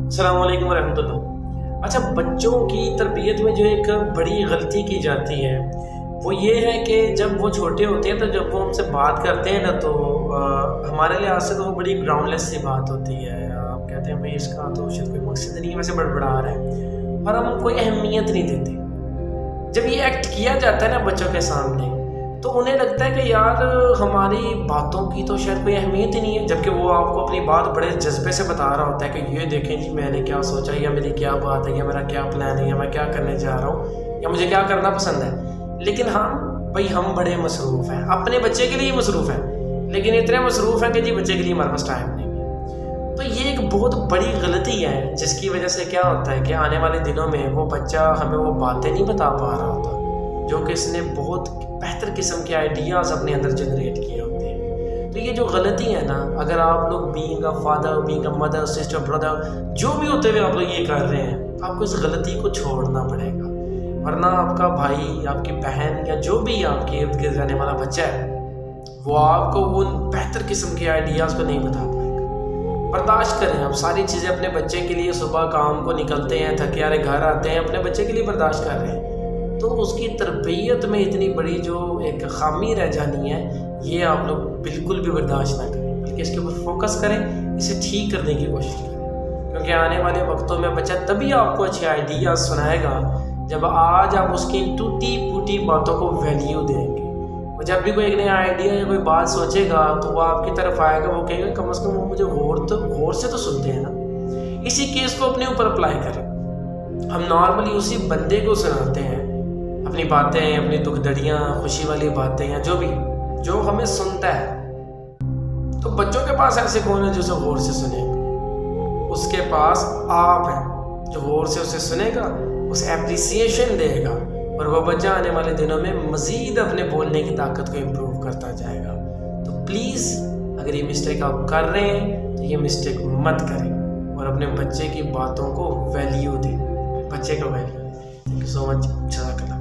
अस्सलाम वालेकुम रहमतुल्लाह। अच्छा, बच्चों की तरबियत में जो एक बड़ी गलती की जाती है वो ये है कि जब वो छोटे होते हैं तो जब वो हमसे बात करते हैं ना तो हमारे लिहाज से तो वो बड़ी ग्राउंडलेस सी बात होती है। आप कहते हैं भाई इसका तो शायद कोई मकसद नहीं है, वैसे बड़बड़ा रहा है और हम कोई अहमियत नहीं देते। जब ये एक्ट किया जाता है ना बच्चों के सामने तो उन्हें लगता है कि यार हमारी बातों की तो शायद कोई अहमियत ही नहीं है, जबकि वो आपको अपनी बात बड़े जज्बे से बता रहा होता है कि ये देखें जी मैंने क्या सोचा, या मेरी क्या बात है, या मेरा क्या प्लान है, या मैं क्या करने जा रहा हूँ, या मुझे क्या करना पसंद है। लेकिन हम बड़े मसरूफ़ हैं, अपने बच्चे के लिए मसरूफ़ हैं, लेकिन इतने मसरूफ़ हैं कि जी बच्चे के लिए हमारे पास टाइम नहीं है। तो ये एक बहुत बड़ी गलती है जिसकी वजह से क्या होता है कि आने वाले दिनों में वो बच्चा हमें वो बातें नहीं बता पा रहा होता जो कि इसने बहुत बेहतर किस्म के आइडियाज़ अपने अंदर जनरेट किए होते हैं। तो ये जो गलती है ना, अगर आप लोग being a father, being a mother, sister, brother, जो भी होते हुए आप लोग ये कर रहे हैं, आपको इस गलती को छोड़ना पड़ेगा, वरना आपका भाई, आपकी बहन या जो भी आपके इर्द गिर्द रहने वाला बच्चा है वो आपको उन बेहतर किस्म के आइडियाज़ को नहीं बता पाएगा। बर्दाश्त करें, आप सारी चीज़ें अपने बच्चे के लिए सुबह काम को निकलते हैं, थके हारे घर आते हैं, अपने बच्चे के लिए बर्दाश्त कर रहे हैं, तो उसकी तरबियत में इतनी बड़ी जो एक खामी रह जानी है ये आप लोग बिल्कुल भी बर्दाश्त ना करें, बल्कि इसके ऊपर फोकस करें, इसे ठीक करने की कोशिश करें। क्योंकि आने वाले वक्तों में बच्चा तभी आपको अच्छे आइडियाज़ सुनाएगा जब आज आप उसकी टूटी फूटी बातों को वैल्यू देंगे। और जब भी कोई एक नया आइडिया या कोई बात सोचेगा तो वो आपकी तरफ आएगा, वो कहेगा कम से कम वो मुझे गौर से तो सुनते हैं ना। इसी केस को अपने ऊपर अप्लाई करें। हम नॉर्मली उसी बंदे को सुनाते हैं अपनी बातें, अपनी दुख दड़ियाँ, खुशी वाली बातें, या जो हमें सुनता है। तो बच्चों के पास ऐसे कौन है जो उसे गौर से सुनेगा? उसके पास आप हैं जो गौर से उसे सुनेगा, उसे एप्रिसिएशन देगा, और वह बच्चा आने वाले दिनों में मज़ीद अपने बोलने की ताकत को इम्प्रूव करता जाएगा। तो प्लीज़ अगर ये मिस्टेक आप कर रहे हैं तो ये मिस्टेक मत करें और अपने बच्चे की बातों को वैल्यू दें, बच्चे को वैल्यू दें। Thank you so much. जज़ाकल्लाह।